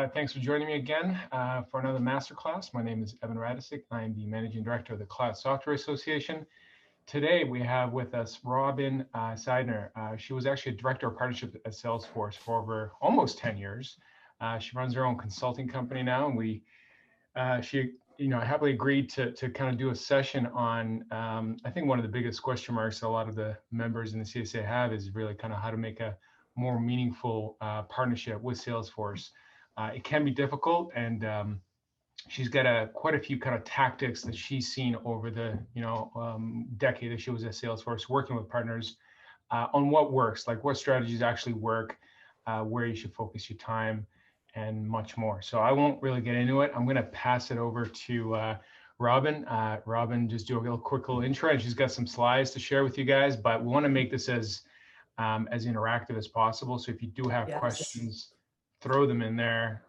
Thanks for joining me again for another Masterclass. My name is Evan Radisik. I'm the Managing Director of the Cloud Software Association. Today, we have with us Robin Seidner. She was actually a Director of Partnership at Salesforce for over almost 10 years. She runs her own consulting company now, and she happily agreed to kind of do a session on, I think one of the biggest question marks a lot of the members in the CSA have is really kind of how to make a more meaningful partnership with Salesforce. It can be difficult, and she's got quite a few kind of tactics that she's seen over the decade that she was at Salesforce, working with partners on what works, like what strategies actually work, where you should focus your time, and much more. So I won't really get into it. I'm going to pass it over to Robin. Robin, just do a quick little intro, and she's got some slides to share with you guys. But we want to make this as interactive as possible. So if you do have questions, throw them in there.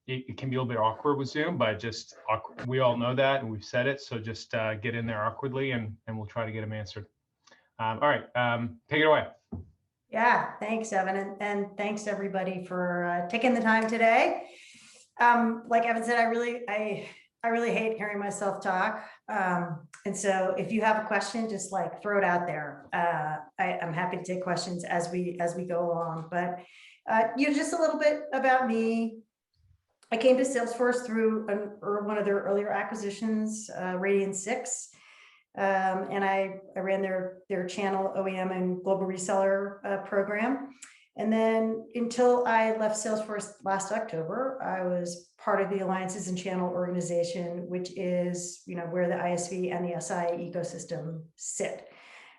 It can be a little bit awkward with Zoom, but just we all know that and we've said it. So just get in there awkwardly and we'll try to get them answered. All right, take it away. Yeah, thanks, Evan, and thanks everybody for taking the time today. Like Evan said, I really hate hearing myself talk. And so if you have a question, just like throw it out there. I'm happy to take questions as we go along. But just a little bit about me. I came to Salesforce through one of their earlier acquisitions, Radian6. And I ran their channel OEM and global reseller program. And then until I left Salesforce last October, I was part of the Alliances and Channel organization, which is where the ISV and the SI ecosystem sit.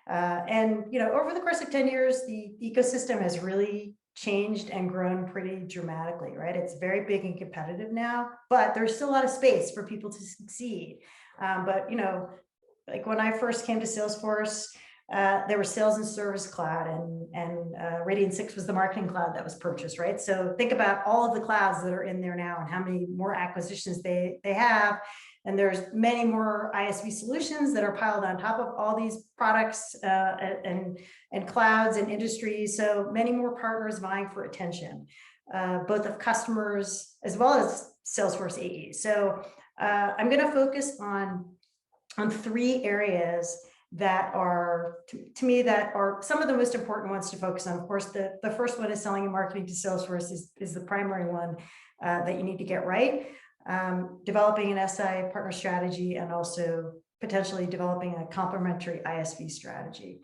And over the course of 10 years, the ecosystem has really changed and grown pretty dramatically, right? It's very big and competitive now, but there's still a lot of space for people to succeed. But like when I first came to Salesforce, there was Sales and Service Cloud, and Radian6 was the Marketing Cloud that was purchased, right? So think about all of the clouds that are in there now and how many more acquisitions they have. And there's many more ISV solutions that are piled on top of all these products and clouds and industries. So many more partners vying for attention, both of customers as well as Salesforce AEs. So I'm going to focus on three areas that are, to me, that are some of the most important ones to focus on. Of course, the first one is selling and marketing to Salesforce is the primary one that you need to get right. Developing an SI partner strategy, and also potentially developing a complementary ISV strategy.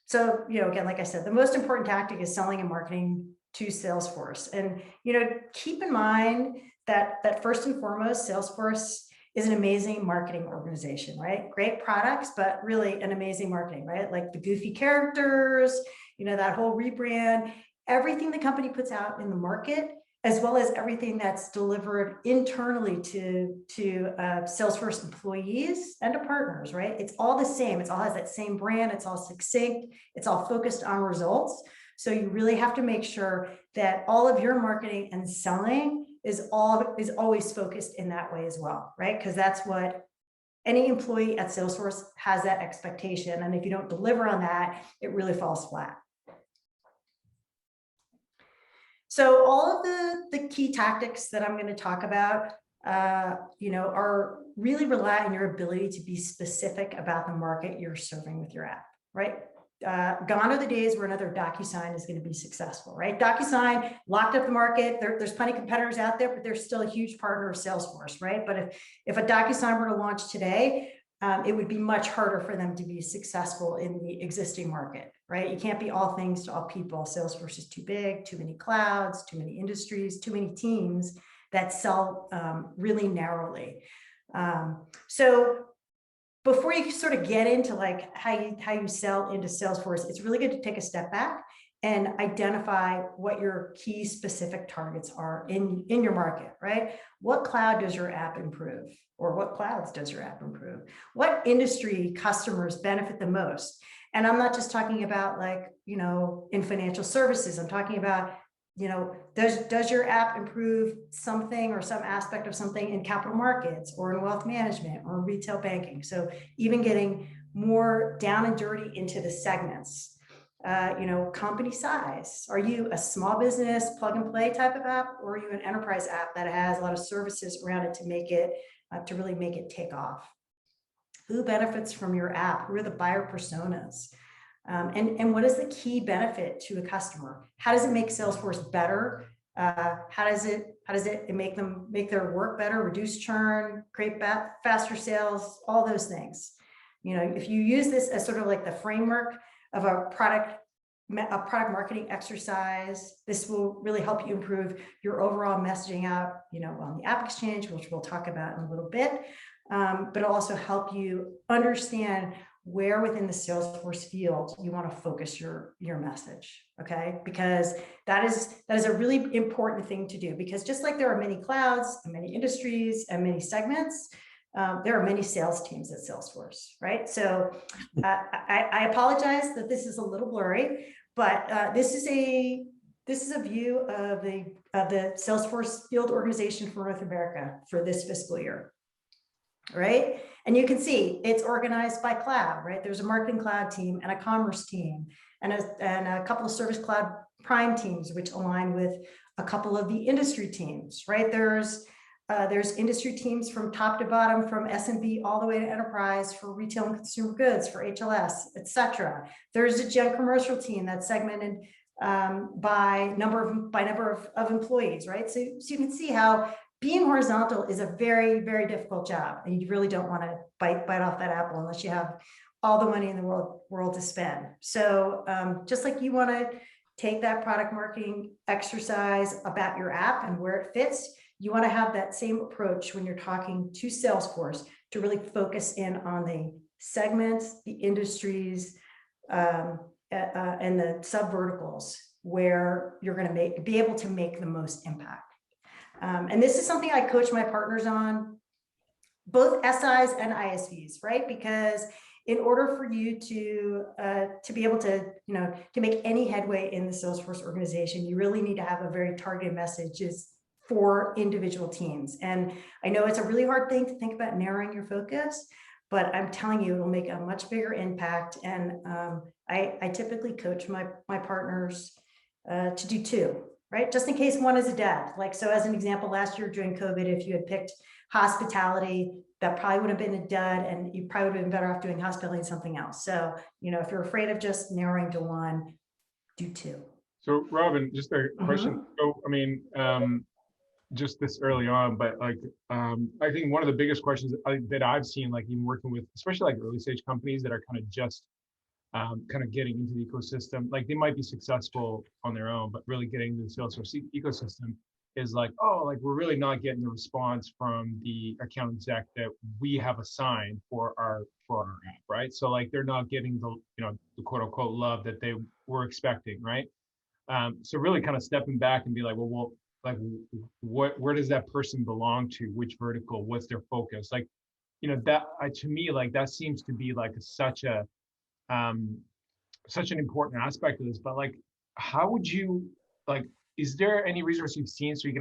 So, again, like I said, the most important tactic is selling and marketing to Salesforce. And, keep in mind that first and foremost, Salesforce is an amazing marketing organization, right? Great products, but really an amazing marketing, right? Like the goofy characters, that whole rebrand, everything the company puts out in the market, as well as everything that's delivered internally to Salesforce employees and to partners, right? It's all the same. It all has that same brand. It's all succinct. It's all focused on results. So you really have to make sure that all of your marketing and selling is always focused in that way as well, right? Because that's what any employee at Salesforce has, that expectation. And if you don't deliver on that, it really falls flat. So all of the key tactics that I'm going to talk about, are really rely on your ability to be specific about the market you're serving with your app, right? Gone are the days where another DocuSign is going to be successful, right? DocuSign locked up the market. There's plenty of competitors out there, but they're still a huge partner of Salesforce, right? But if a DocuSign were to launch today, it would be much harder for them to be successful in the existing market, right? You can't be all things to all people. Salesforce is too big, too many clouds, too many industries, too many teams that sell really narrowly. So before you sort of get into like how you sell into Salesforce, it's really good to take a step back and identify what your key specific targets are in your market, right? What cloud does your app improve? Or what clouds does your app improve? What industry customers benefit the most? And I'm not just talking about like, in financial services. I'm talking about, does your app improve something or some aspect of something in capital markets or in wealth management or in retail banking? So even getting more down and dirty into the segments. company size. Are you a small business plug and play type of app, or are you an enterprise app that has a lot of services around it to make it, to really make it take off? Who benefits from your app? Who are the buyer personas? And what is the key benefit to a customer? How does it make Salesforce better? How does it make their work better, reduce churn, create faster sales, all those things? If you use this as sort of like the framework of a product marketing exercise, this will really help you improve your overall messaging out, on the App Exchange, which we'll talk about in a little bit. But it'll also help you understand where within the Salesforce field you want to focus your message, okay? Because that is a really important thing to do, because just like there are many clouds and many industries and many segments, there are many sales teams at Salesforce, right? So I apologize that this is a little blurry, but this is a view of the Salesforce field organization for North America for this fiscal year, right? And you can see it's organized by cloud, right? There's a marketing cloud team and a commerce team and a couple of service cloud prime teams, which align with a couple of the industry teams, right? There's industry teams from top to bottom, from SMB all the way to enterprise, for retail and consumer goods, for HLS, etc. There's a gen commercial team that's segmented by number of employees, right? So you can see how being horizontal is a very, very difficult job, and you really don't want to bite off that apple unless you have all the money in the world to spend. So just like you want to take that product marketing exercise about your app and where it fits, you want to have that same approach when you're talking to Salesforce, to really focus in on the segments, the industries, and the sub verticals where you're going to be able to make the most impact. And this is something I coach my partners on, both SIs and ISVs, right? Because in order for you to be able to, to make any headway in the Salesforce organization, you really need to have a very targeted messages for individual teams. And I know it's a really hard thing to think about narrowing your focus, but I'm telling you, it'll make a much bigger impact. And I typically coach my partners to do two, right? Just in case one is a dead. Like, so as an example, last year during COVID, if you had picked hospitality, that probably would have been a dud, and you probably would have been better off doing hospitality than something else. So, if you're afraid of just narrowing to one, do two. So Robin, just a question. So, I mean, just this early on, but like, I think one of the biggest questions that I've seen, like even working with, especially like early stage companies that are kind of just kind of getting into the ecosystem, like they might be successful on their own, but really getting into the Salesforce ecosystem is like, oh, like we're really not getting the response from the account exec that we have assigned for our app, right? So like they're not getting the, the quote unquote love that they were expecting, right? So really kind of stepping back and be like, well, like where does that person belong to? Which vertical? What's their focus? Like, that to me, like that seems to be like such an important aspect of this. But like, how would you like? Is there any resource you've seen so they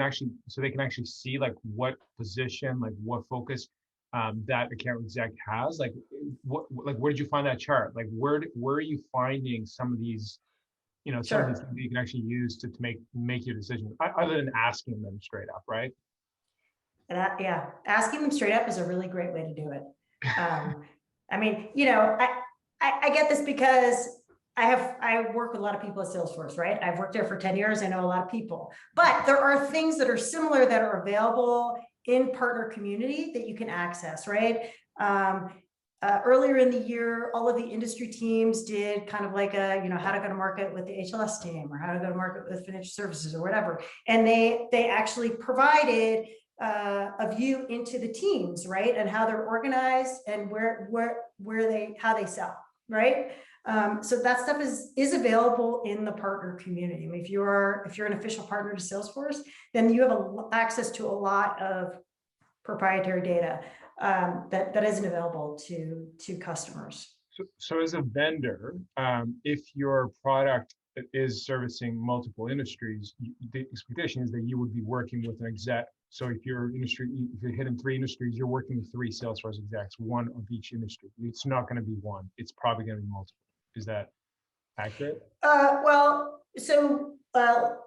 can actually see like what position, like what focus that account exec has? Like, where did you find that chart? Like, where are you finding some of these? Some of these things that you can actually use to make your decision, other than asking them straight up, right? Yeah, asking them straight up is a really great way to do it. I mean, I get this because I work with a lot of people at Salesforce, right? I've worked there for 10 years. I know a lot of people, but there are things that are similar that are available in partner community that you can access, right? Earlier in the year, all of the industry teams did kind of like a, how to go to market with the HLS team, or how to go to market with financial services or whatever. And they actually provided a view into the teams, right? And how they're organized and how they sell, right? So that stuff is available in the partner community. I mean, if you're an official partner to Salesforce, then you have access to a lot of proprietary data that isn't available to customers. So as a vendor, if your product is servicing multiple industries, the expectation is that you would be working with an exec. So if you're hitting 3 industries, you're working with 3 Salesforce execs, one of each industry. It's not going to be one. It's probably going to be multiple. Is that? accurate?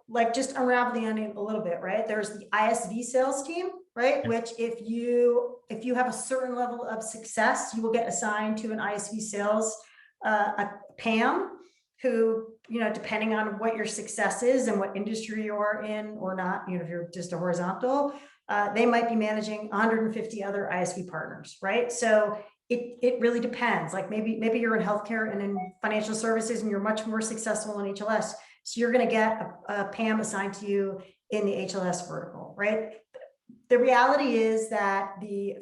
Like just unraveling the onion a little bit, right? There's the ISV sales team, right? Yeah. Which if you have a certain level of success, you will get assigned to an ISV sales, a PAM, who, depending on what your success is and what industry you're in or not, if you're just a horizontal, they might be managing 150 other ISV partners, right? So it really depends. Like maybe you're in healthcare and in financial services and you're much more successful in HLS. So you're going to get a PAM assigned to you in the HLS vertical, right? The reality is that the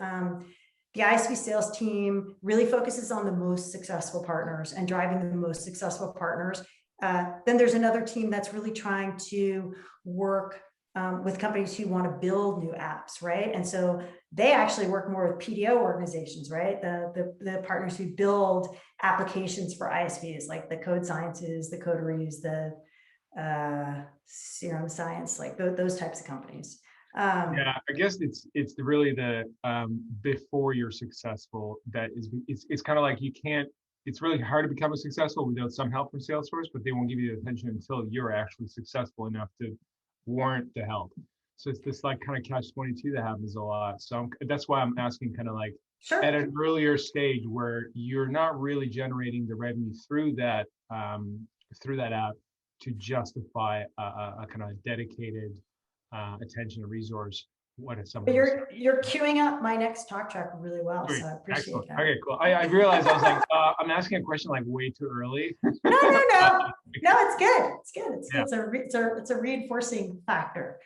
ISV sales team really focuses on the most successful partners and driving the most successful partners. Then there's another team that's really trying to work with companies who want to build new apps, right? And so they actually work more with PDO organizations, right? The partners who build applications for ISVs, like the Code Sciences, the Coteries, the Serum Science, like those types of companies. Yeah, I guess it's really the before you're successful that is it's kind of like you can't. It's really hard to become a successful without some help from Salesforce, but they won't give you the attention until you're actually successful enough to warrant the help. So it's this like kind of catch-22 that happens a lot. So that's why I'm asking kind of like at Sure. an earlier stage where you're not really generating the revenue through that app to justify a kind of dedicated attention and resource. What is some of those? You're queuing up my next talk track really well, Great, so I appreciate excellent. that. Okay, cool. I realized I was like, I'm asking a question like way too early. No, it's good. It's good. It's a reinforcing factor.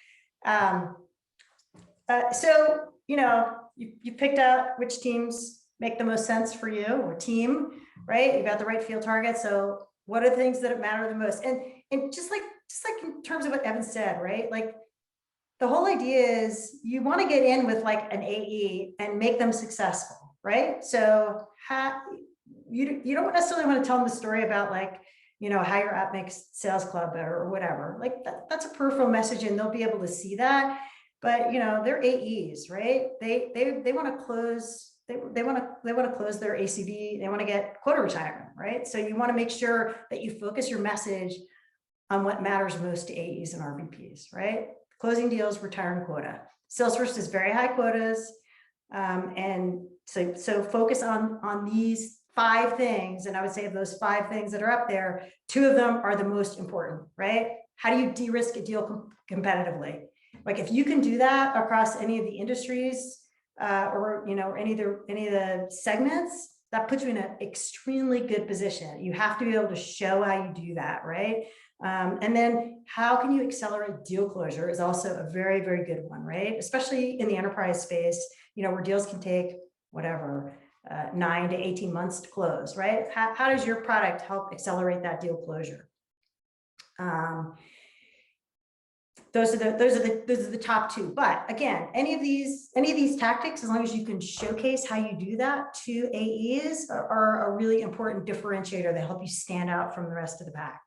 So you picked out which teams make the most sense for you or team, right? You got the right field target. So what are the things that matter the most? And just like in terms of what Evan said, right? Like the whole idea is you want to get in with like an AE and make them successful, right? So you don't necessarily want to tell them the story about like, how your app makes Sales Club better or whatever. Like that's a peripheral message and they'll be able to see that. But they're AEs, right? They want to close. They want to close their ACV. They want to get quota retirement, right? So you want to make sure that you focus your message on what matters most to AEs and RVPs, right? Closing deals, retiring quota. Salesforce is very high quotas. And so focus on these 5 things. And I would say of those 5 things that are up there, 2 of them are the most important, right? How do you de-risk a deal competitively? Like if you can do that across any of the industries or any of the segments, that puts you in an extremely good position. You have to be able to show how you do that, right? And then how can you accelerate deal closure is also a very, very good one, right? Especially in the enterprise space, where deals can take whatever, 9 to 18 months to close, right? How does your product help accelerate that deal closure? Those are the top 2. But again, any of these tactics, as long as you can showcase how you do that to AEs, are a really important differentiator that help you stand out from the rest of the pack.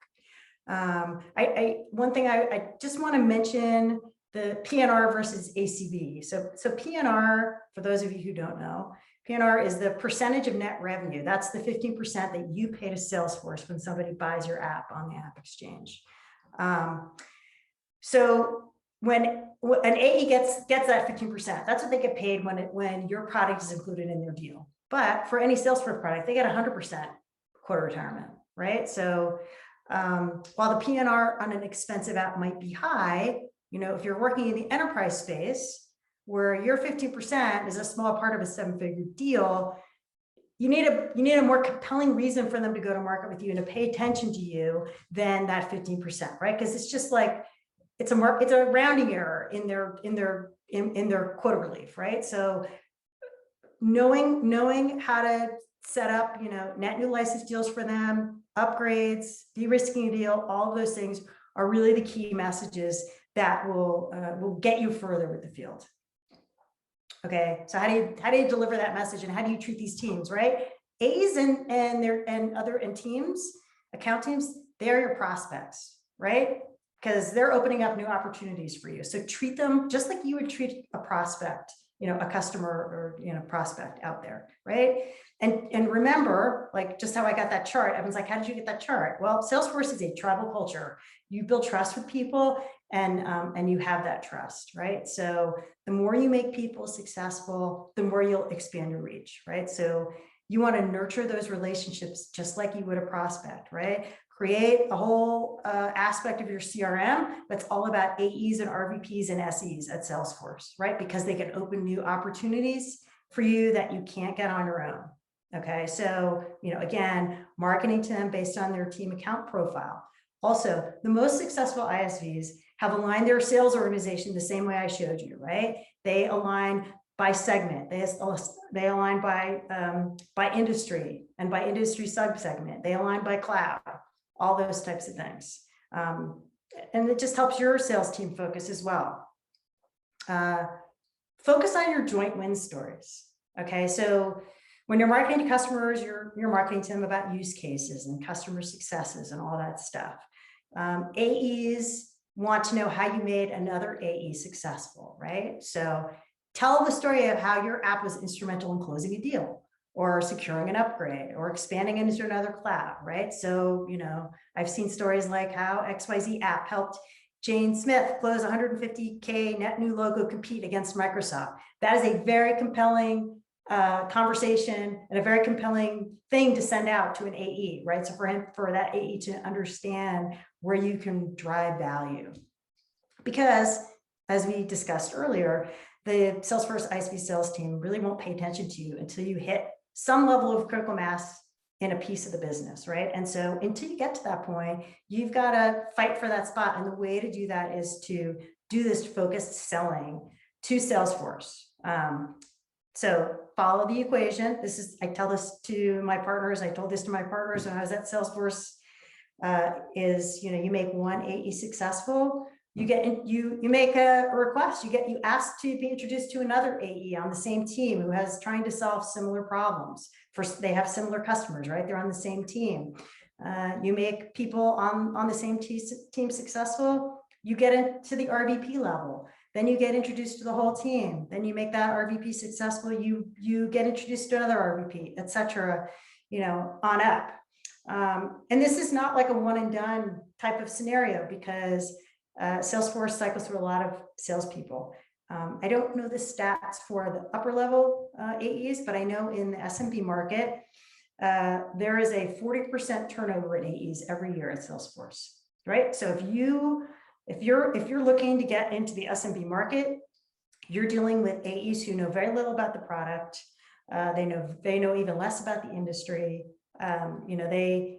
One thing I just want to mention, the PNR versus ACV. So PNR, for those of you who don't know, PNR is the percentage of net revenue. That's the 15% that you pay to Salesforce when somebody buys your app on the App Exchange. So when an AE gets that 15%, that's what they get paid when your product is included in their deal. But for any Salesforce product, they get 100% quota retirement, right? So while the PNR on an expensive app might be high, if you're working in the enterprise space where your 15% is a small part of a 7-figure deal, you need a more compelling reason for them to go to market with you and to pay attention to you than that 15%, right? Because it's just like it's a rounding error in their quota relief, right? So knowing how to set up, net new license deals for them, upgrades, de-risking a deal, all of those things are really the key messages that will get you further with the field. Okay, so how do you deliver that message and how do you treat these teams, right? A's and teams, account teams, they're your prospects, right? Because they're opening up new opportunities for you. So treat them just like you would treat a prospect a customer or, prospect out there, right? And remember, like just how I got that chart, everyone's like, how did you get that chart? Well, Salesforce is a tribal culture. You build trust with people and you have that trust, right? So the more you make people successful, the more you'll expand your reach, right? So you want to nurture those relationships just like you would a prospect, right? Create a whole aspect of your CRM that's all about AEs and RVPs and SEs at Salesforce, right? Because they can open new opportunities for you that you can't get on your own. Okay, so, again, marketing to them based on their team account profile. Also, the most successful ISVs have aligned their sales organization the same way I showed you, right? They align by segment, they align by industry and by industry subsegment, they align by cloud, all those types of things. And it just helps your sales team focus as well. Focus on your joint win stories. Okay, so when you're marketing to customers, you're marketing to them about use cases and customer successes and all that stuff. AEs want to know how you made another AE successful, right? So tell the story of how your app was instrumental in closing a deal or securing an upgrade or expanding into another cloud, right? So, I've seen stories like how XYZ app helped Jane Smith close 150K net new logo compete against Microsoft. That is a very compelling conversation and a very compelling thing to send out to an AE, right? So for that AE to understand where you can drive value. Because as we discussed earlier, the Salesforce ISV sales team really won't pay attention to you until you hit some level of critical mass in a piece of the business, right? And so until you get to that point, you've got to fight for that spot. And the way to do that is to do this focused selling to Salesforce. So follow the equation. I tell this to my partners. I told this to my partners when I was at Salesforce. You make one AE successful. You make a request. You ask to be introduced to another AE on the same team who has trying to solve similar problems. First, they have similar customers, right? They're on the same team. You make people on the same team successful. You get into the RVP level. Then you get introduced to the whole team. Then you make that RVP successful. You get introduced to another RVP, et cetera, on up. And this is not like a one and done type of scenario because Salesforce cycles through a lot of salespeople. I don't know the stats for the upper level AEs, but I know in the SMB market, there is a 40% turnover in AEs every year at Salesforce, right? So if you're looking to get into the SMB market, you're dealing with AEs who know very little about the product. They know even less about the industry. They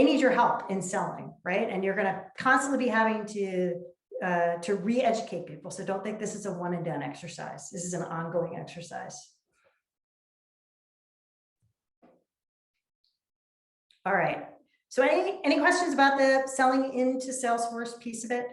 need your help in selling, right? And you're going to constantly be having to re-educate people. So don't think this is a one and done exercise. This is an ongoing exercise. All right. So any questions about the selling into Salesforce piece of it?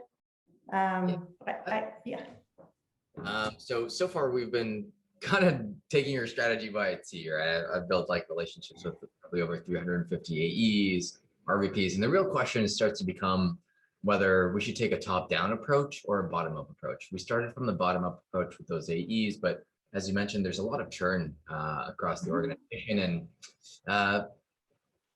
So far we've been kind of taking your strategy by its ear. I've built like relationships with probably over 350 AEs, RVPs, and the real question starts to become whether we should take a top-down approach or a bottom-up approach. We started from the bottom-up approach with those AEs, but as you mentioned, there's a lot of churn across the organization, and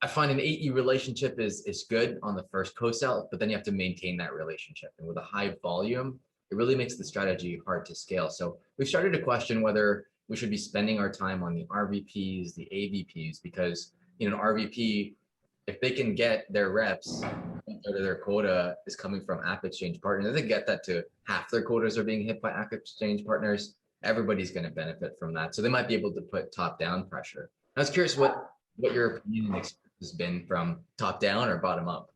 I find an AE relationship is good on the first co-sell, but then you have to maintain that relationship. And with a high volume, it really makes the strategy hard to scale. So we've started to question whether we should be spending our time on the RVPs, the AVPs, because an RVP, if they can get their reps, their quota is coming from App Exchange partners, if they get that to half their quotas are being hit by App Exchange partners, everybody's going to benefit from that. So they might be able to put top-down pressure. I was curious what your opinion and experience has been from top down or bottom up.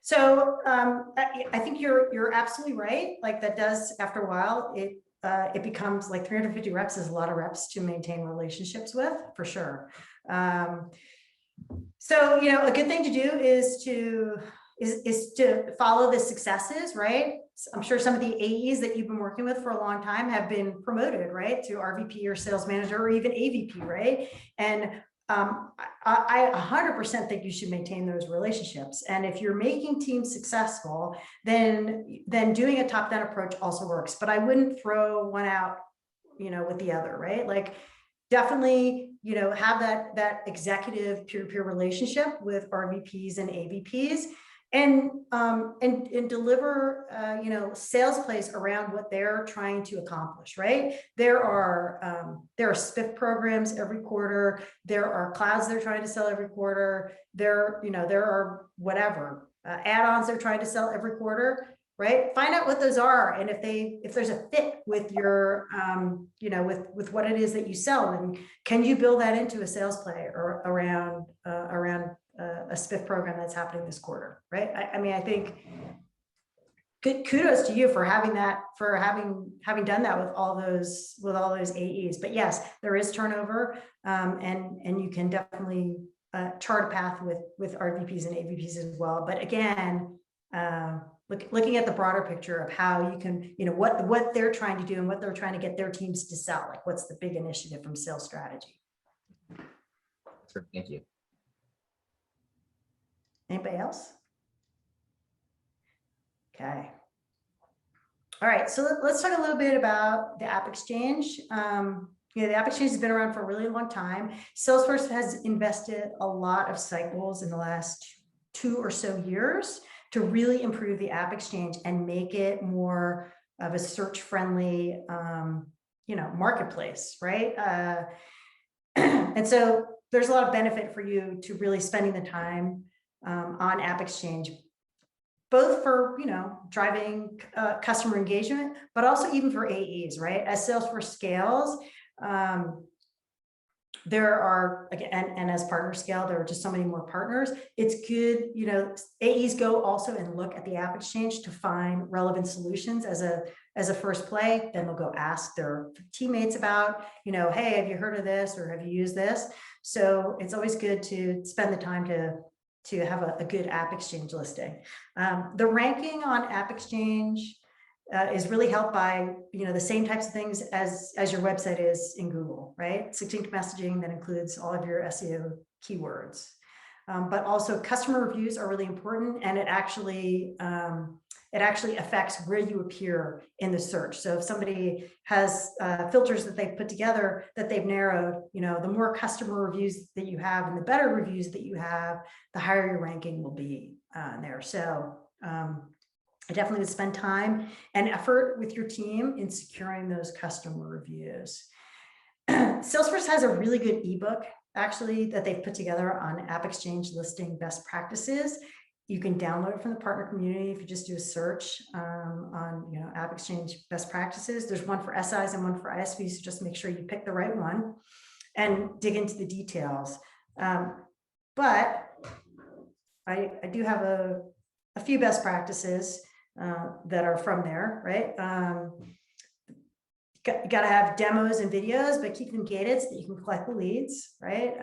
So I think you're absolutely right. Like that does, after a while, it becomes like 350 reps is a lot of reps to maintain relationships with, for sure. So a good thing to do is to follow the successes, right? I'm sure some of the AEs that you've been working with for a long time have been promoted, right, to RVP or sales manager or even AVP, right? And I 100% think you should maintain those relationships. And if you're making teams successful, then doing a top-down approach also works. But I wouldn't throw one out with the other, right? Like definitely, have that executive peer-to-peer relationship with RVPs and AVPs, and deliver sales plays around what they're trying to accomplish, right? There are SPIF programs every quarter. There are clouds they're trying to sell every quarter. There are whatever add-ons they're trying to sell every quarter, right? Find out what those are, and if there's a fit with your with what it is that you sell, and can you build that into a sales play or around a SPIF program that's happening this quarter, right? I mean, I think kudos to you for having done that with all those AEs. But yes, there is turnover, and you can definitely chart a path with RVPs and AVPs as well. But again, looking at the broader picture of how you can, what they're trying to do and what they're trying to get their teams to sell, like what's the big initiative from sales strategy. Sure, thank you. Anybody else? Okay. All right, so let's talk a little bit about the App Exchange. The App Exchange has been around for a really long time. Salesforce has invested a lot of cycles in the last 2 or so years to really improve the App Exchange and make it more of a search-friendly, marketplace, right? And so there's a lot of benefit for you to really spending the time on App Exchange, both for driving customer engagement, but also even for AEs, right? As Salesforce scales, there are, again, and as partners scale, there are just so many more partners. It's good, AEs go also and look at the App Exchange to find relevant solutions as a first play. Then they'll go ask their teammates about, hey, have you heard of this, or have you used this? So it's always good to spend the time to have a good App Exchange listing. The ranking on App Exchange is really helped by the same types of things as your website is in Google, right? Succinct messaging that includes all of your SEO keywords, but also customer reviews are really important, and it actually affects where you appear in the search. So if somebody has filters that they've put together that they've narrowed, the more customer reviews that you have and the better reviews that you have, the higher your ranking will be there. So I definitely would spend time and effort with your team in securing those customer reviews. Salesforce has a really good ebook, actually, that they've put together on App Exchange listing best practices. You can download it from the partner community if you just do a search on App Exchange best practices. There's one for SIs and one for ISVs, so just make sure you pick the right one and dig into the details. But I do have a few best practices that are from there, right? Got to have demos and videos, but keep them gated so that you can collect the leads, right?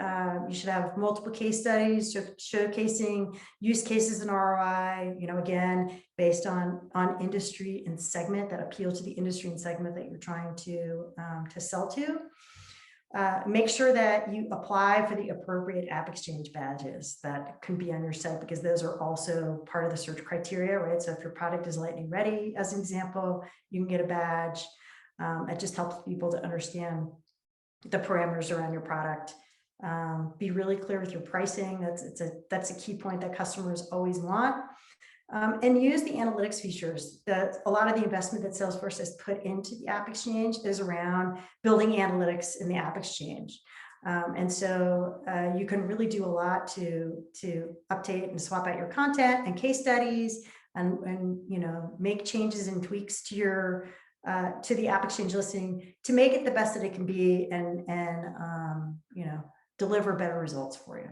You should have multiple case studies showcasing use cases and ROI, again, based on industry and segment that appeal to the industry and segment that you're trying to sell to. Make sure that you apply for the appropriate App Exchange badges that can be on your site, because those are also part of the search criteria, right? So if your product is lightning ready, as an example, you can get a badge. It just helps people to understand the parameters around your product. Be really clear with your pricing. That's a key point that customers always want. And use the analytics features. That a lot of the investment that Salesforce has put into the App Exchange is around building analytics in the App Exchange. And so you can really do a lot to update and swap out your content and case studies, and make changes and tweaks to your to the App Exchange listing to make it the best that it can be, and deliver better results for you.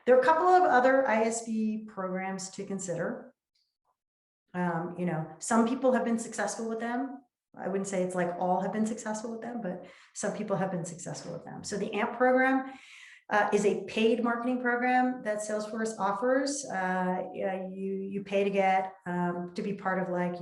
There are a couple of other ISV programs to consider. Some people have been successful with them. I wouldn't say it's like all have been successful with them, but some people have been successful with them. So the AMP program is a paid marketing program that Salesforce offers. You pay to get to be part of, like,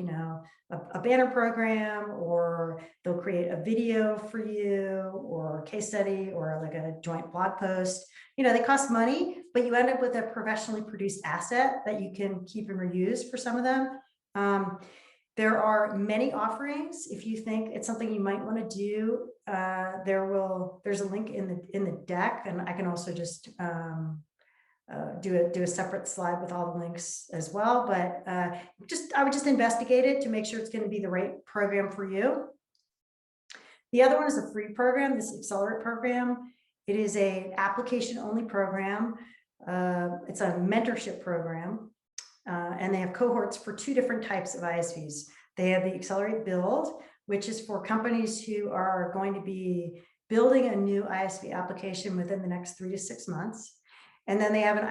a banner program, or they'll create a video for you, or a case study, or like a joint blog post. They cost money, but you end up with a professionally produced asset that you can keep and reuse for some of them. There are many offerings. If you think it's something you might want to do, there's a link in the deck, and I can also just do a separate slide with all the links as well. But I would just investigate it to make sure it's going to be the right program for you. The other one is a free program, this Accelerate program. It is a application-only program. It's a mentorship program, and they have cohorts for 2 different types of ISVs. They have the Accelerate Build, which is for companies who are going to be building a new ISV application within the next 3 to 6 months. And then they have an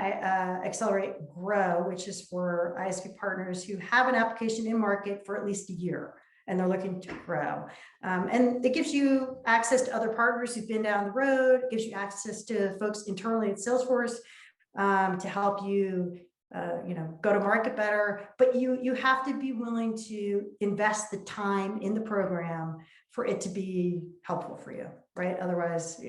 Accelerate Grow, which is for ISV partners who have an application in market for at least a year, and they're looking to grow. And it gives you access to other partners who've been down the road. It gives you access to folks internally at Salesforce to help you, go to market better. But you have to be willing to invest the time in the program for it to be helpful for you, right? Otherwise,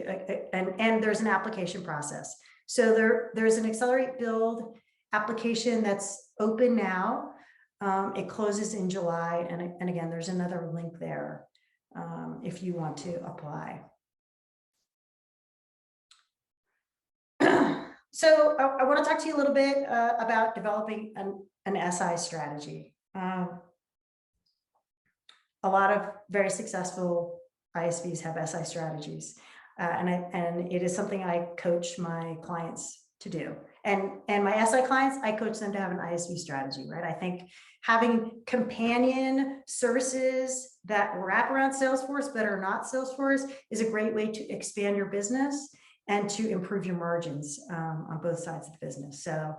and there's an application process. So there's an Accelerate Build application that's open now. It closes in July. And again, there's another link there if you want to apply. So I want to talk to you a little bit about developing an SI strategy. A lot of very successful ISVs have SI strategies. And it is something I coach my clients to do. And my SI clients, I coach them to have an ISV strategy, right? I think having companion services that wrap around Salesforce but are not Salesforce is a great way to expand your business and to improve your margins on both sides of the business. So,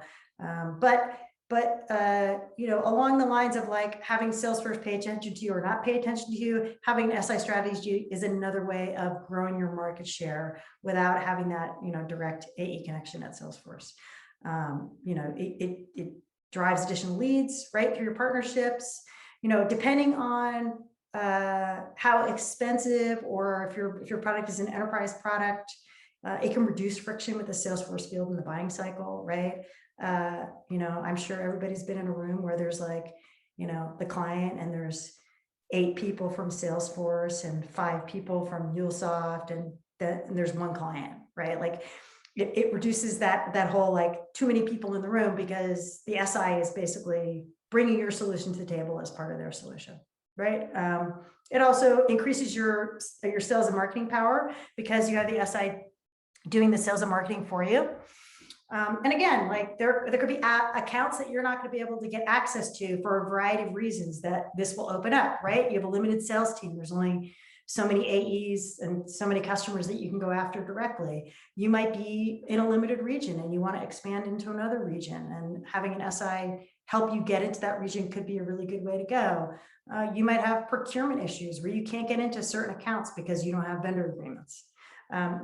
along the lines of like having Salesforce pay attention to you or not pay attention to you, having an SI strategy is another way of growing your market share without having that, direct AE connection at Salesforce. It drives additional leads right through your partnerships, depending on how expensive, or if your product is an enterprise product, it can reduce friction with the Salesforce field in the buying cycle, right? I'm sure everybody's been in a room where there's like, the client, and there's 8 people from Salesforce and 5 people from MuleSoft, and there's one client, right? Like it reduces that whole like too many people in the room, because the SI is basically bringing your solution to the table as part of their solution, right? It also increases your sales and marketing power because you have the SI doing the sales and marketing for you. And again, like there could be accounts that you're not going to be able to get access to for a variety of reasons that this will open up, right? You have a limited sales team. There's only so many AEs and so many customers that you can go after directly. You might be in a limited region and you want to expand into another region, and having an SI help you get into that region could be a really good way to go. You might have procurement issues where you can't get into certain accounts because you don't have vendor agreements.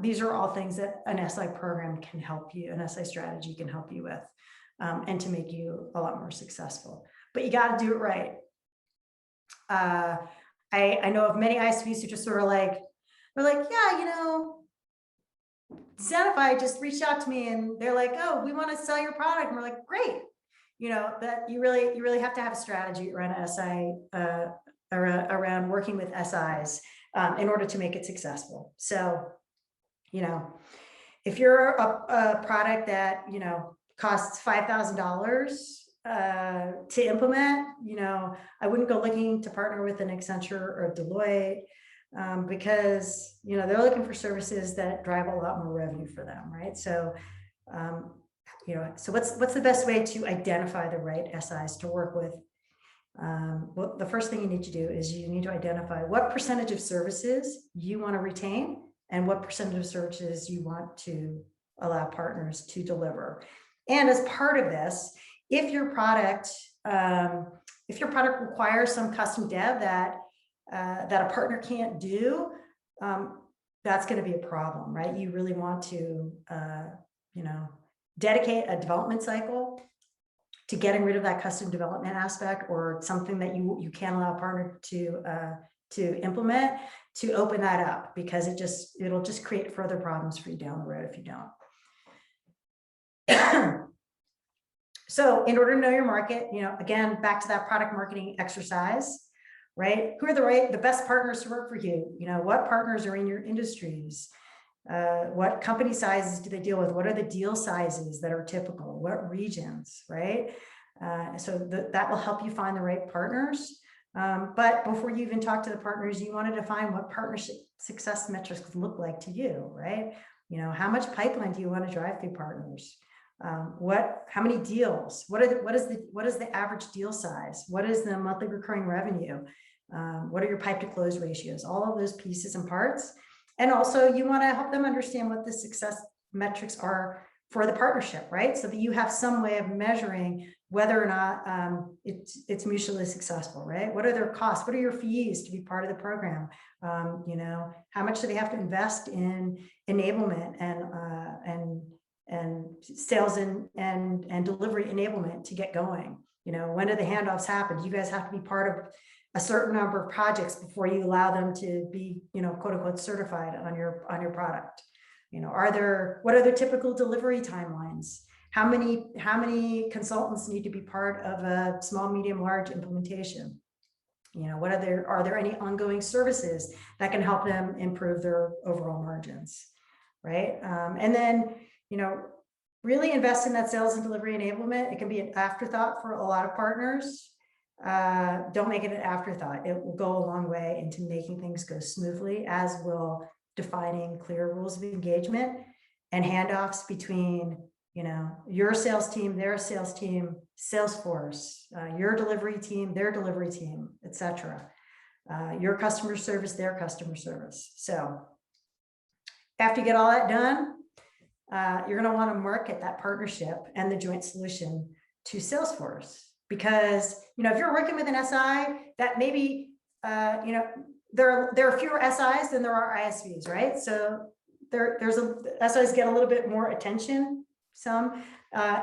These are all things that an SI program can help you, an SI strategy can help you with, and to make you a lot more successful. But you got to do it right. I know of many ISVs who just sort of like, they're like, yeah, Zenify just reached out to me and they're like, oh, we want to sell your product. And we're like, great. That you really have to have a strategy around SI, around working with SIs in order to make it successful. So, if you're a product that, costs $5,000 to implement, I wouldn't go looking to partner with an Accenture or a Deloitte because, they're looking for services that drive a lot more revenue for them, right? So, so what's the best way to identify the right SIs to work with? Well, the first thing you need to do is you need to identify what percentage of services you want to retain and what percentage of services you want to allow partners to deliver. And as part of this, if your product requires some custom dev that a partner can't do, that's going to be a problem, right? You really want to, dedicate a development cycle to getting rid of that custom development aspect, or something that you can't allow a partner to implement, to open that up, because it'll just create further problems for you down the road if you don't. So in order to know your market, again, back to that product marketing exercise, right? Who are the best partners to work for you? What partners are in your industries? What company sizes do they deal with? What are the deal sizes that are typical? What regions, right? So that will help you find the right partners. But before you even talk to the partners, you want to define what partnership success metrics look like to you, right? How much pipeline do you want to drive through partners? How many deals? What is the average deal size? What is the monthly recurring revenue? What are your pipe to close ratios? All of those pieces and parts. And also you want to help them understand what the success metrics are for the partnership, right? So that you have some way of measuring whether or not it's mutually successful, right? What are their costs? What are your fees to be part of the program? How much do they have to invest in enablement and sales and delivery enablement to get going? When do the handoffs happen? Do you guys have to be part of a certain number of projects before you allow them to be, quote unquote, certified on your product? What are the typical delivery timelines? How many consultants need to be part of a small, medium, large implementation? Are there any ongoing services that can help them improve their overall margins, right? And then, really invest in that sales and delivery enablement. It can be an afterthought for a lot of partners. Don't make it an afterthought. It will go a long way into making things go smoothly, as will defining clear rules of engagement and handoffs between, your sales team, their sales team, Salesforce, your delivery team, their delivery team, etc. Your customer service, their customer service. So after you get all that done, you're going to want to market that partnership and the joint solution to Salesforce. Because, if you're working with an SI that maybe, there are fewer SIs than there are ISVs, right? So SIs get a little bit more attention, some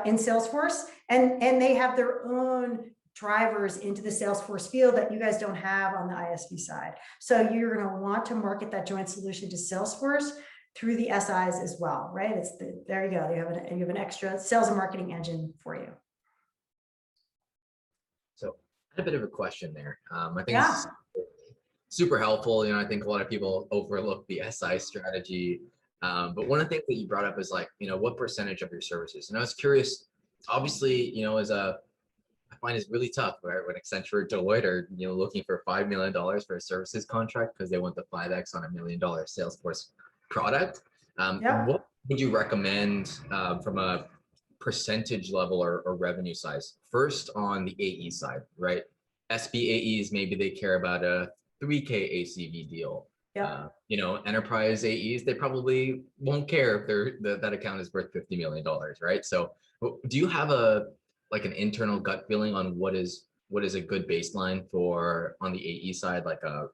in Salesforce, and they have their own drivers into the Salesforce field that you guys don't have on the ISV side. So you're going to want to market that joint solution to Salesforce through the SIs as well, right? There you go. You have an extra sales and marketing engine for you. So I had a bit of a question there. I think Yeah. it's super helpful. I think a lot of people overlook the SI strategy. But one of the things that you brought up is like, what percentage of your services? And I was curious, obviously, I find it's really tough, right? When Accenture or Deloitte are, looking for $5 million for a services contract because they want the 5X on $1 million Salesforce product. What would you recommend from a percentage level or revenue size? First on the AE side, right? SB AEs, maybe they care about a 3K ACV deal. Enterprise AEs, they probably won't care if that account is worth $50 million, right? So do you have an internal gut feeling on what is a good baseline for on the AE side, like an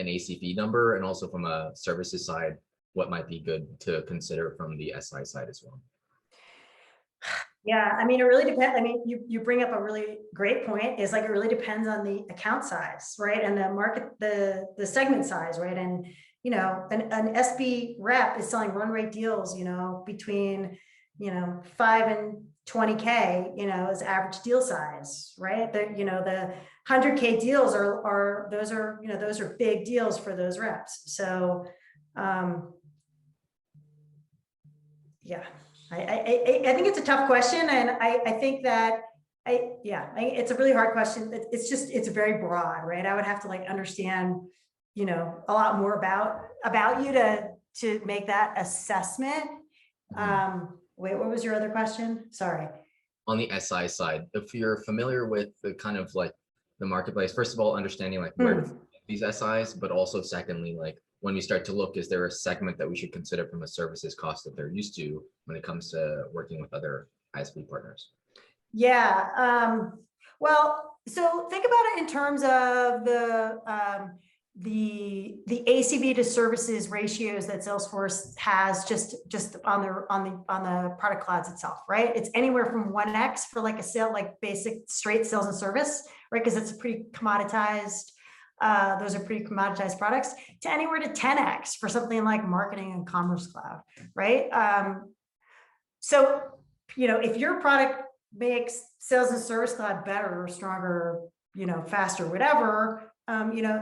ACV number, and also from a services side, what might be good to consider from the SI side as well? Yeah, it really depends. You bring up a really great point. Is like, it really depends on the account size, right? And the market, the segment size, right? And, an SB rep is selling run rate deals, between, 5 and 20K, is average deal size, right? The 100K deals are big deals for those reps. So, yeah. I think it's a tough question, and I think that it's a really hard question. It's very broad, right? I would have to understand, a lot more about you to make that assessment. Wait, what was your other question? Sorry. On the SI side, if you're familiar with the kind of the marketplace, first of all, understanding where these SIs, but also secondly, when we start to look, is there a segment that we should consider from a services cost that they're used to when it comes to working with other ISV partners? Yeah. Well, so think about it in terms of the ACV to services ratios that Salesforce has just on the product clouds itself, right? It's anywhere from 1x for a sale, basic straight sales and service, right? Because it's a pretty commoditized. Those are pretty commoditized products, to anywhere to 10x for something like marketing and commerce cloud, right? So, if your product makes Sales and Service Cloud better or stronger, faster, whatever,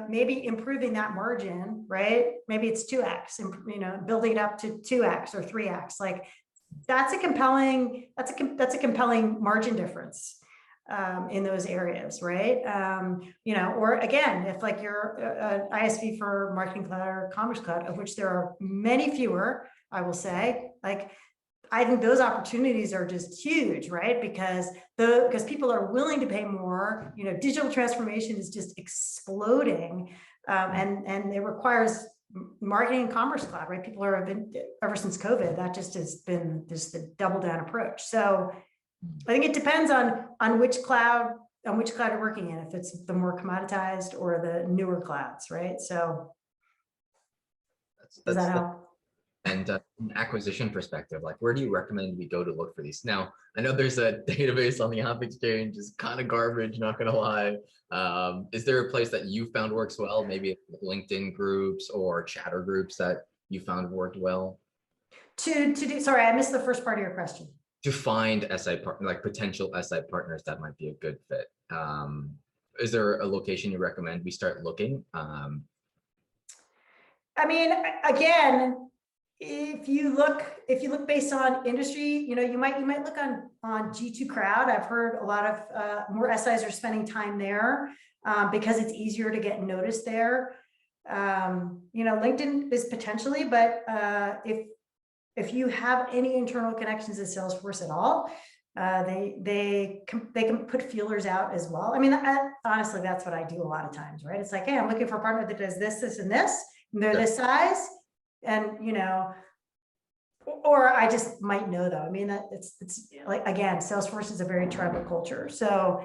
maybe improving that margin, right? Maybe it's 2x, and, building it up to 2x or 3x. Like that's a compelling margin difference in those areas, right? Or again, if like you're an ISV for Marketing Cloud or Commerce Cloud, of which there are many fewer, I will say, like, I think those opportunities are just huge, right? Because people are willing to pay more. Digital transformation is just exploding, and it requires marketing and commerce cloud, right? People have been, ever since COVID, that just has been just the double down approach. So I think it depends on which cloud you're working in, if it's the more commoditized or the newer clouds, right? So does that help? And from an acquisition perspective, like where do you recommend we go to look for these? Now, I know there's a database on the App Exchange, is kind of garbage, not gonna lie. Is there a place that you found works well? Maybe LinkedIn groups or chatter groups that you found worked well? Sorry, I missed the first part of your question. To find SI partner, like potential SI partners that might be a good fit. Is there a location you recommend we start looking? I mean, again, if you look based on industry, you might look on G2 Crowd. I've heard a lot of more SIs are spending time there because it's easier to get noticed there. LinkedIn is potentially, but if you have any internal connections to Salesforce at all, they can put feelers out as well. I mean, honestly, that's what I do a lot of times, right? It's like, hey, I'm looking for a partner that does this, this, and this, and they're this size. And, or I just might know though. I mean, that it's like, again, Salesforce is a very tribal culture. So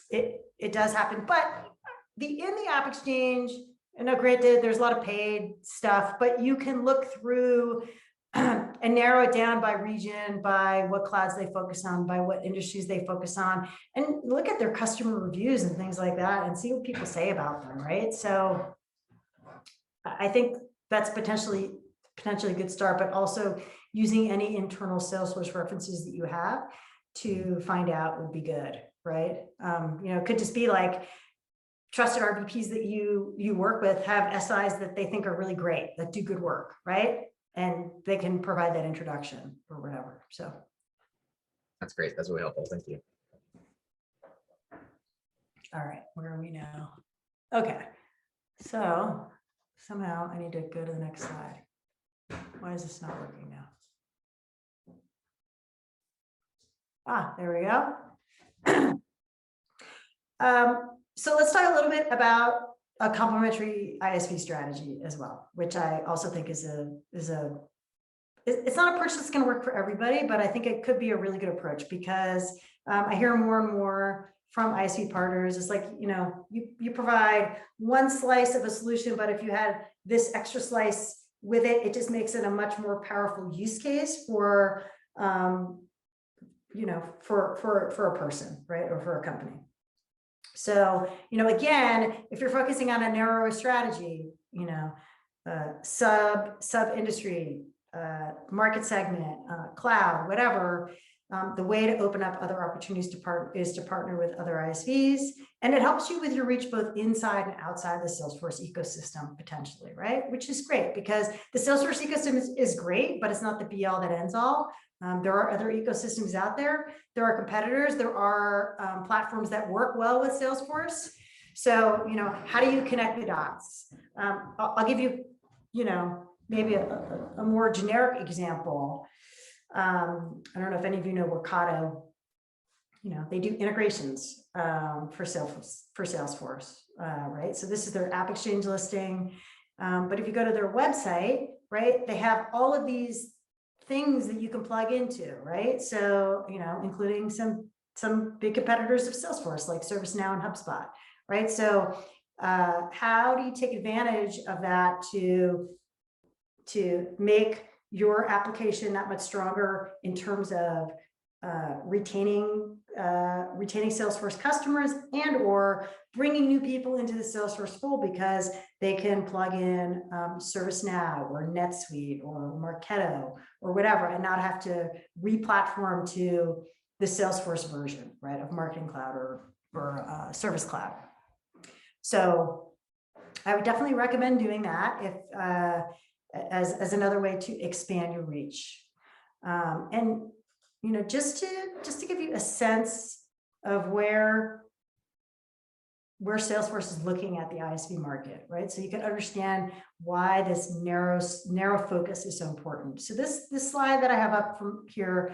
it does happen, but in the App Exchange, granted, there's a lot of paid stuff, but you can look through and narrow it down by region, by what clouds they focus on, by what industries they focus on, and look at their customer reviews and things like that and see what people say about them, right? So I think that's potentially a good start, but also using any internal Salesforce references that you have to find out would be good, right? It could just be like trusted RVPs that you work with have SIs that they think are really great, that do good work, right? And they can provide that introduction or whatever. So that's great. That's really helpful. Thank you. All right, where are we now? Okay, so somehow I need to go to the next slide. Why is this not working now? There we go. So let's talk a little bit about a complementary ISV strategy as well, which I also think it's not an approach that's going to work for everybody, but I think it could be a really good approach because I hear more and more from ISV partners. It's like, you provide one slice of a solution, but if you had this extra slice with it, it just makes it a much more powerful use case for, for a person, right? Or for a company. So, again, if you're focusing on a narrower strategy, sub industry, market segment, cloud, whatever, the way to open up other opportunities is to partner with other ISVs. And it helps you with your reach both inside and outside the Salesforce ecosystem potentially, right? Which is great because the Salesforce ecosystem is great, but it's not the be all that ends all. There are other ecosystems out there. There are competitors. There are platforms that work well with Salesforce. So, how do you connect the dots? I'll give you, maybe a more generic example. I don't know if any of you know Workato. They do integrations for Salesforce, right? So this is their App Exchange listing. But if you go to their website, right, they have all of these things that you can plug into, right? So, including some big competitors of Salesforce like ServiceNow and HubSpot, right? So how do you take advantage of that to make your application that much stronger in terms of retaining Salesforce customers and or bringing new people into the Salesforce fold because they can plug in ServiceNow or NetSuite or Marketo or whatever and not have to re-platform to the Salesforce version, right, of Marketing Cloud or Service Cloud. So I would definitely recommend doing that if as another way to expand your reach. And just to give you a sense of where Salesforce is looking at the ISV market, right? So you can understand why this narrow focus is so important. So this slide that I have up from here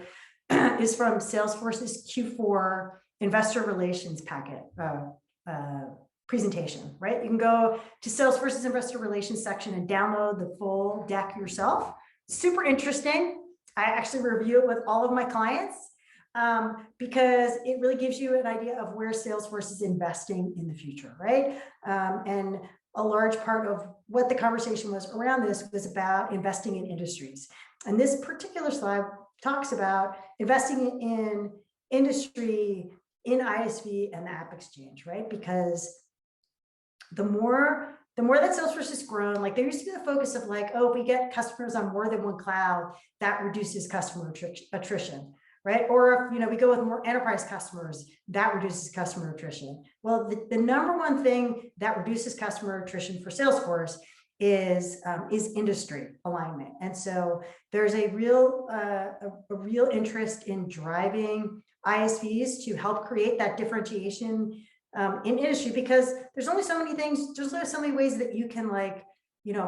is from Salesforce's Q4 investor relations packet presentation, right? You can go to Salesforce's investor relations section and download the full deck yourself. Super interesting. I actually review it with all of my clients because it really gives you an idea of where Salesforce is investing in the future, right? And a large part of what the conversation was around this was about investing in industries. And this particular slide talks about investing in industry, in ISV and the App Exchange, right? Because the more that Salesforce has grown, like there used to be the focus of like, oh, if we get customers on more than one cloud, that reduces customer attrition, right? Or if we go with more enterprise customers, that reduces customer attrition. Well, the number one thing that reduces customer attrition for Salesforce is industry alignment. And so there's a real interest in driving ISVs to help create that differentiation in industry, because there's only so many things, there's only so many ways that you can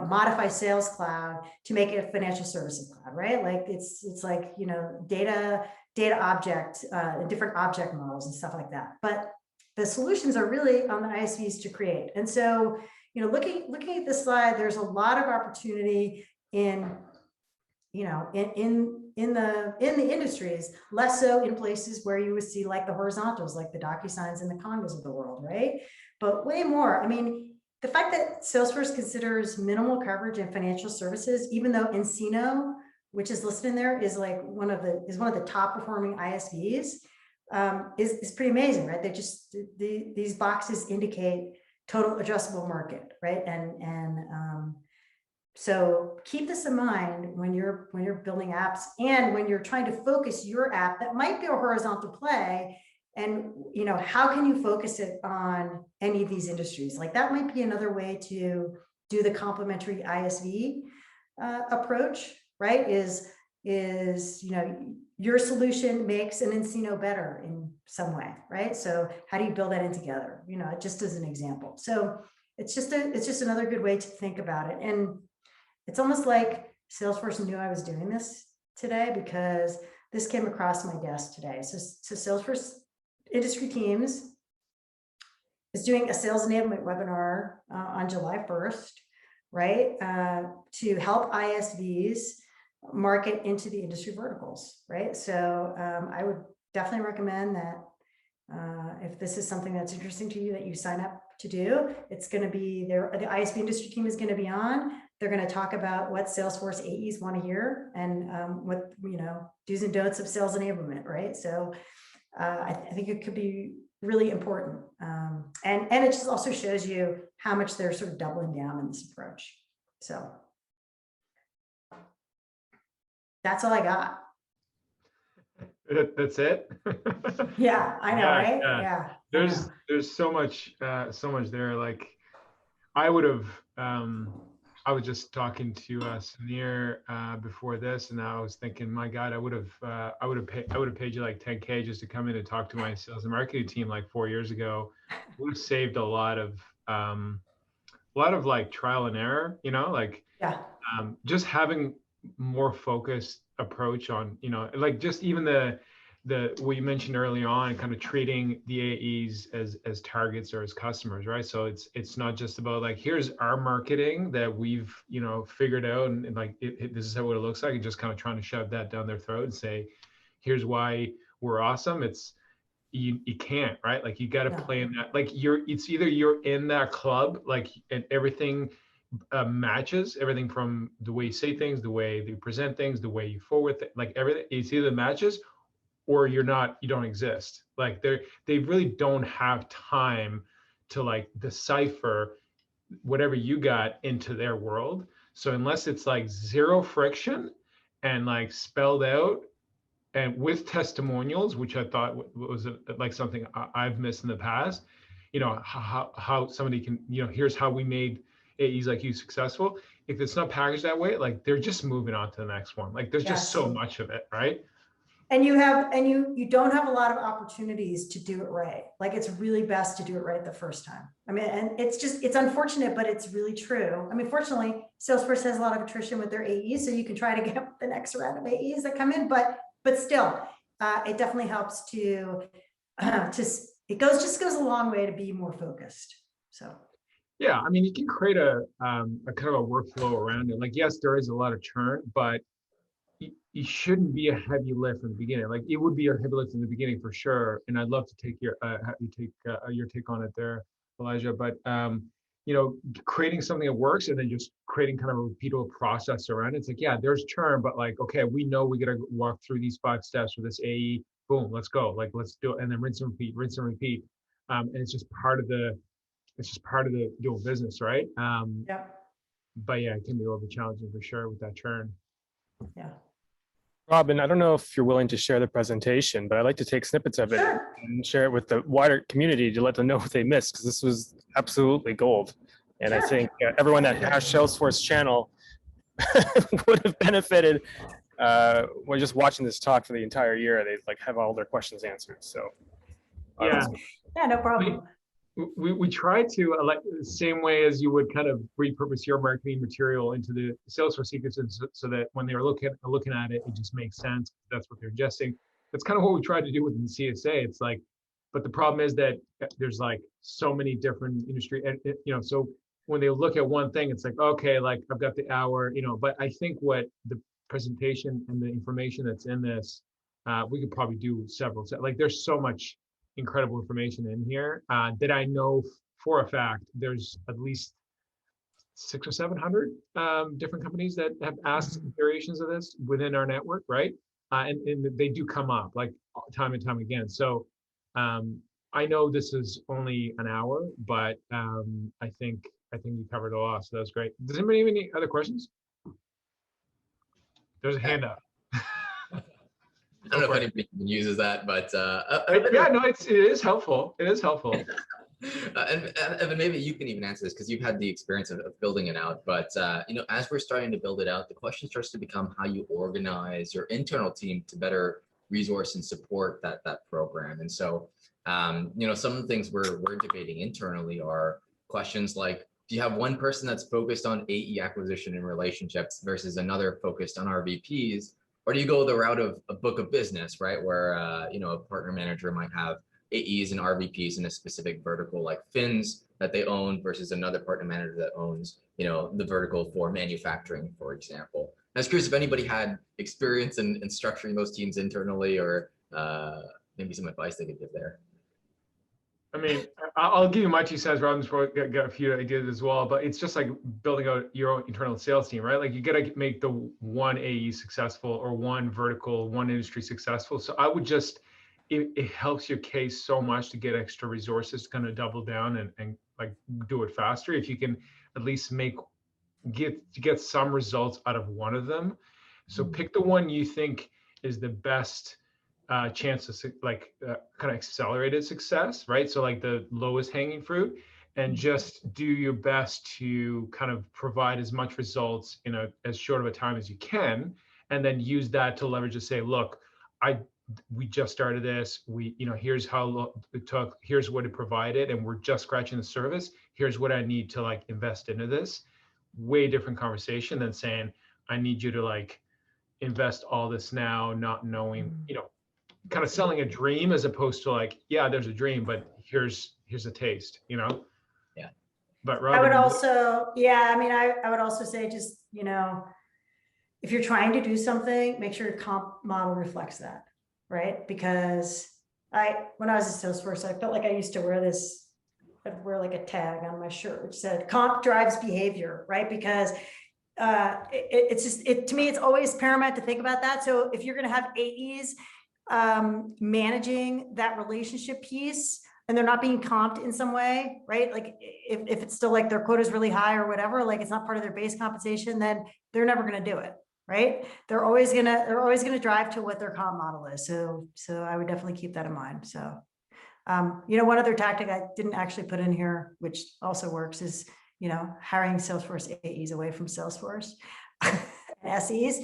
modify Sales Cloud to make it a financial services cloud, right? Like it's like, data object, different object models and stuff like that. But the solutions are really on the ISVs to create. And so, looking at this slide, there's a lot of opportunity in the industries, less so in places where you would see like the horizontals, like the DocuSigns and the Congas of the world, right? But way more. I mean, the fact that Salesforce considers minimal coverage in financial services, even though nCino, which is listed in there, is like one of the top performing ISVs, is pretty amazing, right? They just these boxes indicate total addressable market, right? And so keep this in mind when you're building apps and when you're trying to focus your app that might be a horizontal play. And how can you focus it on any of these industries? Like that might be another way to do the complementary ISV approach, right? Is your solution makes an nCino better in some way, right? So how do you build that in together? Just as an example. So it's just another good way to think about it. And it's almost like Salesforce knew I was doing this today because this came across my desk today. So Salesforce Industry Teams is doing a sales enablement webinar on July 1st, right? To help ISVs market into the industry verticals, right? So I would definitely recommend that if this is something that's interesting to you, that you sign up to do. It's going to be there. The ISV industry team is going to be on. They're going to talk about what Salesforce AEs want to hear and what do's and don'ts of sales enablement, right? So I think it could be really important, and it just also shows you how much they're sort of doubling down in this approach. So that's all I got. That's it. Yeah, I know, Yeah, right? yeah. Yeah. There's so much there. Like I was just talking to Samir before this, and I was thinking, my God, I would have paid you like 10K just to come in and talk to my sales and marketing team like 4 years ago. Would have saved a lot of like trial and error, just having more focused approach on, like just even the what you mentioned early on, kind of treating the AEs as targets or as customers, right? So it's not just about like, here's our marketing that we've figured out, and like this is what it looks like, and just kind of trying to shove that down their throat and say, here's why we're awesome. It's you can't, right? Like you got to play in that, like it's either you're in that club, like, and everything matches, everything from the way you say things, the way you present things, the way you forward like everything, it's either matches or you don't exist. Like they really don't have time to like decipher whatever you got into their world. So unless it's like zero friction and like spelled out, and with testimonials, which I thought was like something I've missed in the past, how somebody can, here's how we made AEs like you successful. If it's not packaged that way, like they're just moving on to the next one. Like there's just so much of it, right? And you don't have a lot of opportunities to do it right. Like it's really best to do it right the first time. I mean, and it's unfortunate, but it's really true. I mean, fortunately, Salesforce has a lot of attrition with their AEs, so you can try to get the next round of AEs that come in, but still, it definitely helps to it just goes a long way to be more focused. So. Yeah, I mean, you can create a kind of a workflow around it. Like, yes, there is a lot of churn, but it shouldn't be a heavy lift in the beginning. Like, it would be a heavy lift in the beginning for sure. And I'd love to take your take on it there, Elijah. But creating something that works and then just creating kind of a repeatable process around it. It's like, yeah, there's churn, but like, okay, we know we got to walk through these 5 steps for this AE. Boom, let's go. Like, let's do it, and then rinse and repeat, rinse and repeat. And it's just part of the doing business, right? Yeah. But yeah, it can be a little bit challenging for sure with that churn. Yeah. Robin, I don't know if you're willing to share the presentation, but I'd like to take snippets of it and share it with the wider community to let them know what they missed, because this was absolutely gold. And I think everyone that has Salesforce channel would have benefited when just watching this talk for the entire year. They like have all their questions answered. So yeah, no problem. We try to, like the same way as you would kind of repurpose your marketing material into the Salesforce ecosystem, so that when they're looking at it, it just makes sense. That's what they're ingesting. That's kind of what we tried to do within CSA. It's like, but the problem is that there's like so many different industry, and so when they look at one thing, it's like, okay, like I've got the hour, but I think what the presentation and the information that's in this, we could probably do several. Like there's so much incredible information in here that I know for a fact there's at least 600 or 700 different companies that have asked variations of this within our network, right? And they do come up like time and time again. So I know this is only an hour, but I think you covered a lot, so that's great. Does anybody have any other questions? There's a hand up. I don't know if anybody uses that, but yeah, no, it is helpful. It is helpful. And Evan, maybe you can even answer this because you've had the experience of building it out. But as we're starting to build it out, the question starts to become how you organize your internal team to better resource and support that program. And so, some of the things we're debating internally are questions like, do you have one person that's focused on AE acquisition and relationships versus another focused on RVPs? Or do you go the route of a book of business, right? Where, a partner manager might have AEs and RVPs in a specific vertical like fins that they own versus another partner manager that owns, the vertical for manufacturing, for example. I was curious if anybody had experience in structuring those teams internally, or maybe some advice they could give there. I mean, I'll give you my 2 cents. Robin's probably got a few ideas as well, but it's just like building out your own internal sales team, right? Like you got to make the one AE successful or one vertical, one industry successful. So I would just, it helps your case so much to get extra resources to kind of double down and like do it faster. If you can at least get some results out of one of them. So pick the one you think is the best chance of kind of accelerated success, right? So like the lowest hanging fruit, and just do your best to kind of provide as much results in as short of a time as you can, and then use that to leverage to say, look, we just started this. Here's how long it took. Here's what it provided, and we're just scratching the surface. Here's what I need to like invest into this. Way different conversation than saying, I need you to like invest all this now, not knowing, kind of selling a dream as opposed to like, yeah, there's a dream, but here's a taste, Yeah. But Robin, I would also, I would also say just, if you're trying to do something, make sure your comp model reflects that, right? Because when I was at Salesforce, I felt like I used to I'd wear like a tag on my shirt which said comp drives behavior, right? Because to me, it's always paramount to think about that. So if you're going to have AEs managing that relationship piece and they're not being comped in some way, right? Like if it's still like their quota is really high or whatever, like it's not part of their base compensation, then they're never going to do it, right? They're always gonna drive to what their comp model is. So I would definitely keep that in mind. So, one other tactic I didn't actually put in here, which also works, is, hiring Salesforce AEs away from Salesforce and SEs,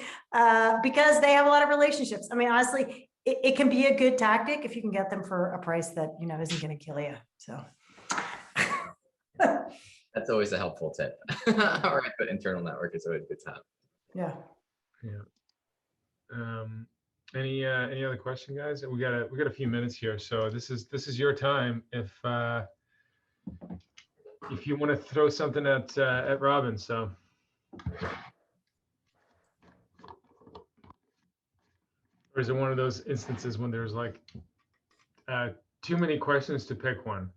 because they have a lot of relationships. I mean, honestly, it can be a good tactic if you can get them for a price that, isn't going to kill you. So. That's always a helpful tip. All right, but internal network is always a good time. Yeah. Any other question, guys? We got a few minutes here, so this is your time. If you want to throw something at Robin, so. Or is it one of those instances when there's like too many questions to pick one?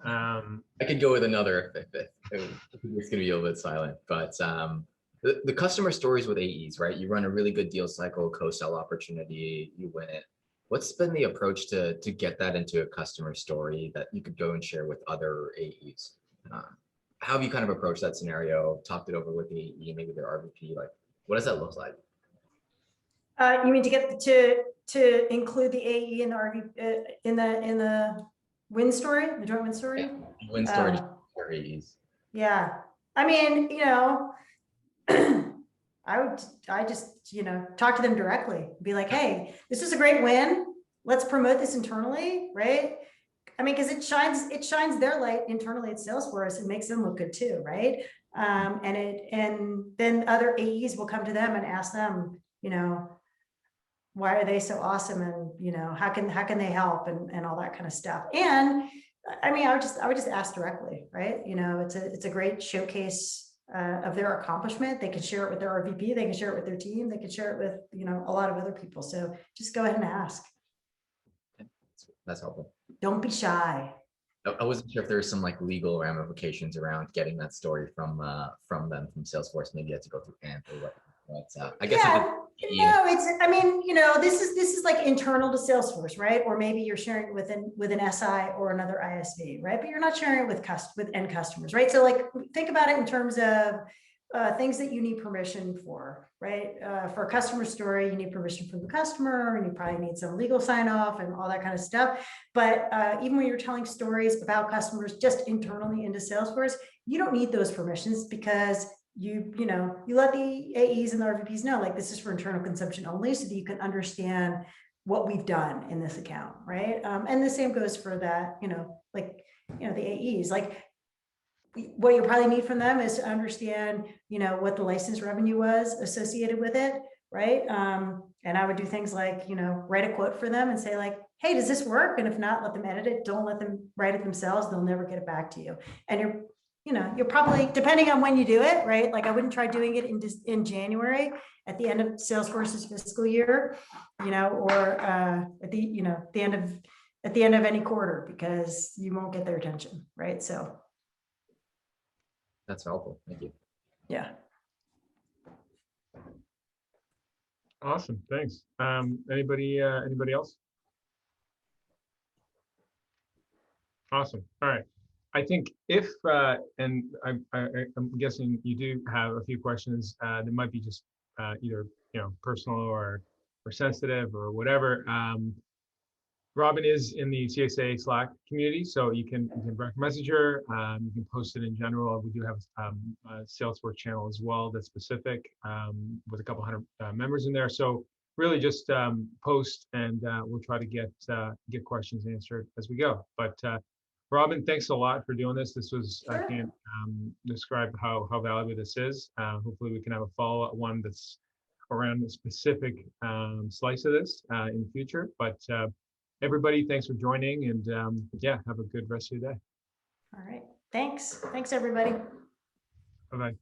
I could go with another if it's going to be a little bit silent, but the customer stories with AEs, right? You run a really good deal cycle, co-sell opportunity, you win it. What's been the approach to get that into a customer story that you could go and share with other AEs? How have you kind of approached that scenario, talked it over with the AE, maybe their RVP? Like, what does that look like? You mean to get to include the AE in the RV in the win story, the joint win story? Yeah, win story for AEs. Yeah, I mean, I just talk to them directly, be like, hey, this is a great win. Let's promote this internally, right? I mean, because it shines their light internally at Salesforce and makes them look good too, right? And then other AEs will come to them and ask them, why are they so awesome, and how can they help, and all that kind of stuff. And I mean, I would just ask directly, right? It's a great showcase of their accomplishment. They can share it with their RVP, they can share it with their team, they can share it with a lot of other people. So just go ahead and ask. That's helpful. Don't be shy. I wasn't sure if there was some like legal ramifications around getting that story from Salesforce. Maybe you had to go through AMP or what. But I guess I mean, this is like internal to Salesforce, right? Or maybe you're sharing it with an SI or another ISV, right? But you're not sharing it with end customers, right? So like, think about it in terms of things that you need permission for, right? For a customer story, you need permission from the customer, and you probably need some legal sign off and all that kind of stuff. But even when you're telling stories about customers just internally into Salesforce, you don't need those permissions, because you let the AEs and the RVPs know, like, this is for internal consumption only, so that you can understand what we've done in this account, right? And the same goes for that, the AEs. Like, what you probably need from them is to understand, what the license revenue was associated with it, right? And I would do things like, write a quote for them and say, like, hey, does this work? And if not, let them edit it. Don't let them write it themselves. They'll never get it back to you. And you're probably, depending on when you do it, right? Like, I wouldn't try doing it in January at the end of Salesforce's fiscal year, or at the end of any quarter, because you won't get their attention, right? So. That's helpful. Thank you. Yeah. Awesome. Thanks. Anybody else? Awesome. All right. I think if, and I'm guessing you do have a few questions that might be just either, personal or sensitive or whatever. Robin is in the CSA Slack community, so you can direct message her. You can post it in general. We do have a Salesforce channel as well that's specific, with a couple hundred members in there. So really just post, and we'll try to get questions answered as we go. But Robin, thanks a lot for doing this. This was, Sure. I can't describe how valuable this is. Hopefully we can have a follow-up one that's around a specific slice of this in the future. But everybody, thanks for joining, and have a good rest of your day. All right. Thanks, everybody. Bye-bye.